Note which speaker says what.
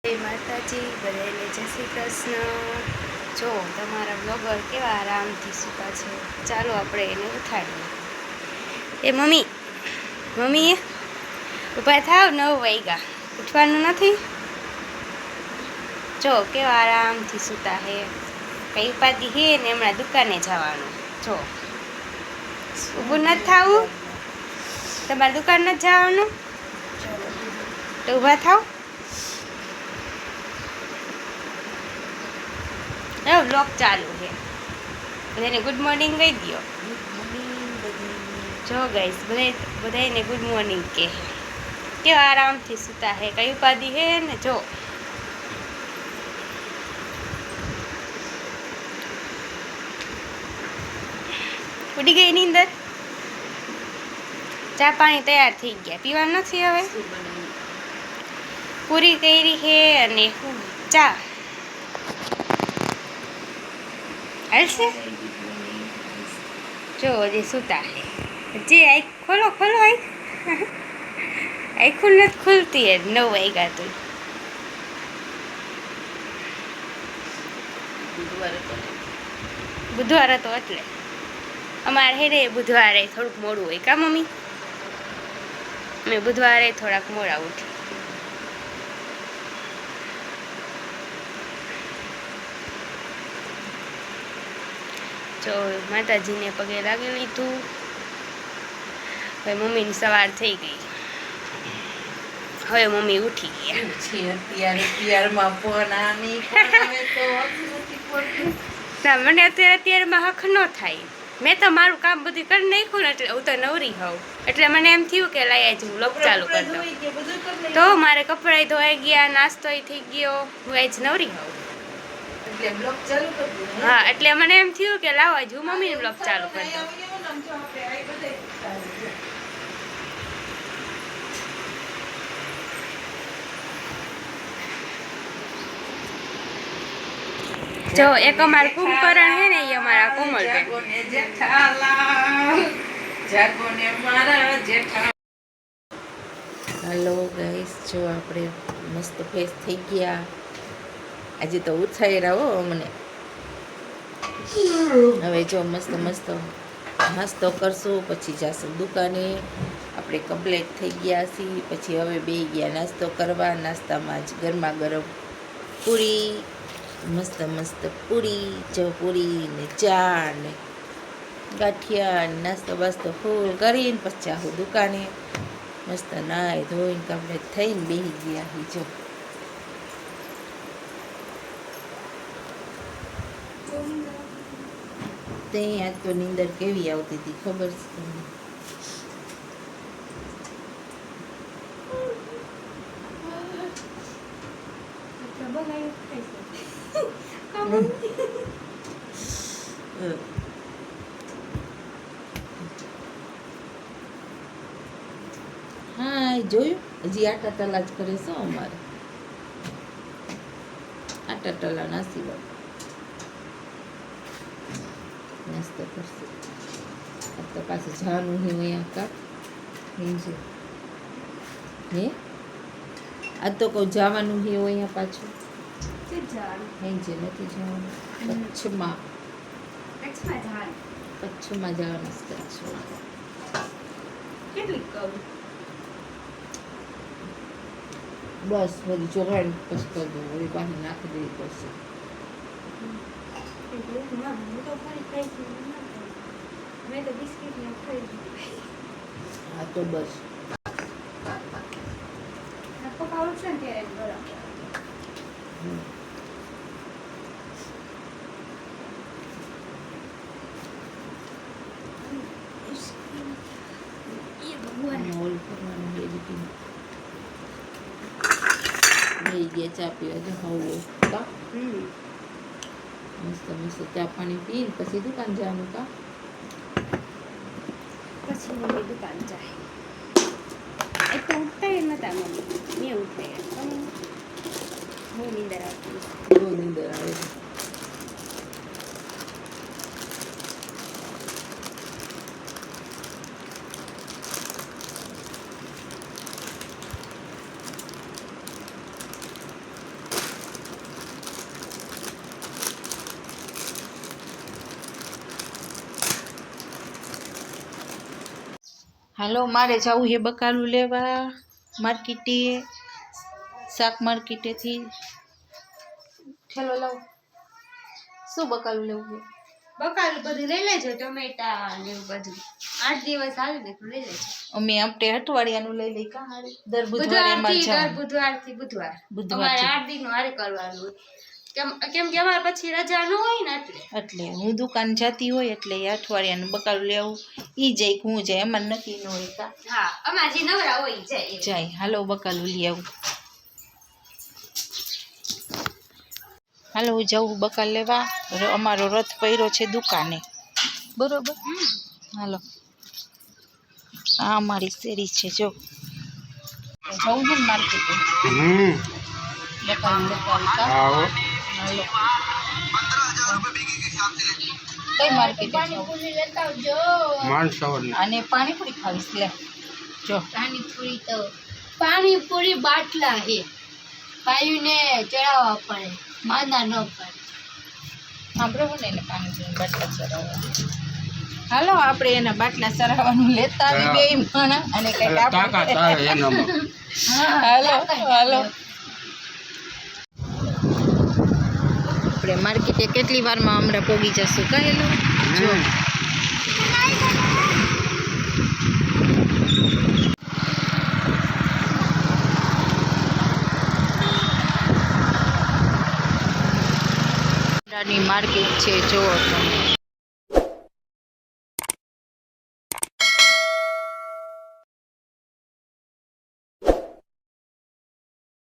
Speaker 1: જય માતાજી, બધાને જય શ્રી કૃષ્ણ। જો તમારા બ્લોગર કેવા આરામથી સૂતા છે, ચાલો આપણે એને ઉઠાડીએ। એ મમ્મી મમ્મી ઊભા થાવ, 9 વાગ્યા, ઉઠવાનું નથી? જો કેવા આરામથી સૂતા હે, કઈ ઉપાધિ હે ને હમણાં દુકાને જવાનું। જો ઊભું નથી થવું, તમારે દુકાન નથી જવાનું તો ઊભા થાવ। બ્લોગ ચાલુ છે, બધાને ગુડ મોર્નિંગ કહી દો। જો ગાઈસ બધાને ગુડ મોર્નિંગ કે કેવા આરામથી સૂતા હે, કઈ ઉપાધિ હે ને। જો ઉડી ગઈ નીંદર, ચા પાણી તૈયાર થઈ ગયા, પીવાનું નથી હવે? પૂરી કરી હે અને ચા હાલશે। જો હજી સૂતા હે, જે આંખ ખોલો ખોલો, આંખ નથી ખુલતી હે, 9 વાગ્યા તો। બુધવારે તો એટલે અમારે હે ને બુધવારે થોડુંક મોડું હોય કા મમ્મી? મેં બુધવારે થોડાક મોડા ઉઠી। જો માતાજીને પગે લાગી લીધું, હવે મમ્મીની સવાર થઈ ગઈ, હવે મમ્મી ઉઠી ગયા। ના મને અત્યારમાં હક ન થાય, મેં તો મારું કામ બધું કરી નાખ્યું ને, એટલે હું તો નવરી હોઉં, એટલે મને એમ થયું કે લાય આજ હું વ્લોગ ચાલુ કરી દઉં। તો મારે કપડાં ધોવાઈ ગયા, નાસ્તો થઈ ગયો, હું આજ નવરી હોઉં। હા, એટલે મને એમ થયું કે લાવો આજ હું મમ્મીને બ્લોગ ચાલુ કરી દઉં। જો એક અમાર કુંભકરણ હે ને, એ અમારા કોમલબેન।
Speaker 2: હાલો ગાઈસ, જો આપણે મસ્ત ફ્રેશ થઈ ગયા, આજે તો ઉઠાઈ રહો અમને। હવે જો મસ્ત મસ્ત નાસ્તો કરશું, પછી જાશું દુકાને। આપણે કમ્પ્લીટ થઈ ગયા છીએ, પછી હવે બેસી ગયા નાસ્તો કરવા। નાસ્તામાં જ ગરમા ગરમ પૂરી, મસ્ત મસ્ત પૂરી, જો પૂરી ને ચા ને ગાંઠિયા, નાસ્તો બાસ્તો ફૂલ કરીને પછી જાઉં દુકાને। મસ્ત નાઈ ધોઈને કમ્પ્લીટ થઈને બેસી ગયા જો। તે આજ તો નીંદર કેવી આવતી હતી ખબર છે તમને? હા, જોયું, હજી આટા તલા જ કરે છે અમારે, આટા તલા નાસી વાળું નાસ્તો કરશે। આ તો પાછું જવાનું હે અહીંયા કા હેંજે, હે આ તો કોઈ જવાનું હે અહીંયા પાછું હેંજે નથી જવાનું, કચ્છમાં જવાનું છે, કચ્છમાં।
Speaker 1: કેટલી કહું
Speaker 2: બસ બધી ચોરાડી પછી કરી દઉં, વળી પાછી નાખી દેવી પડશે। હા તો બસ ઓલ કરવાનું એડિટિંગ લઈ ગયા ચા પીવા જો હવે કા મસ્ત મસ્ત ચા પાણી પીને પછી દુકાન જવાનું કા
Speaker 1: પછી મમ્મી દુકાન જાય। એ તો ઉઠતા નતા મમ્મી, મેં ઉઠાય, બહુ નીંદર આવતી,
Speaker 2: બહુ નીંદર આવે છે। હાલો મારે જવું છે બકાલું લેવા માર્કેટે, શાક માર્કેટેથી. ઠેલો લાવ. શું બકાલું લેવું છે?
Speaker 1: બકાલું બધું લઈ લેજો, ટમેટા ને એવું બધું. 8 દિવસ આવે ને તો લઈ લેજો.
Speaker 2: અમે આપણે અઠવાડિયાનું લઈ લઈ કા હારે દર બુધવારે એમાં
Speaker 1: દર
Speaker 2: જાવ.
Speaker 1: બુધવારથી બુધવાર
Speaker 2: બુધવાર
Speaker 1: અમારે 8 દિનનું હારે કરવાનું હોય. કેમ કે અમારે પછી રજા ન હોય ને
Speaker 2: એટલે હું દુકાન જતી હોય એટલે એ અઠવાડિયાનું બકાલું લેવું ઈ જાય કે હું જાય એમાં નક્કી ન હોય કા.
Speaker 1: હા અમારે જે નવરા હોય ઈ જાય.
Speaker 2: જાય હાલો બકાલું લઈ આવું. હાલો હું જાઉં બકાલ લેવા. અમારો રથ પડ્યો છે દુકાને, બરોબર. હાલો આ અમારી શેરી છે, જો જવું છે ને માર્કેટે. બકાલું કા. હાલો કઈ માર્કેટે અને પાણીપુરી ખાવીશ લે. જો
Speaker 1: પાણીપુરી બાટલા હે, ભાઈઓને ચડાવવા પડે, માંદા ન પડે.
Speaker 2: સાંભળો ને એને પાણીપુરી બાટલા ચડાવવા. હાલો આપણે એના બાટલા ચડાવવાનું લેતા આવી બે માણા અને કઈક હાલો હાલો આપણે માર્કેટે કેટલી વારમાં હમણાં પોગી જશું કહેલું. જો ની માર્કેટ છે, જો તમે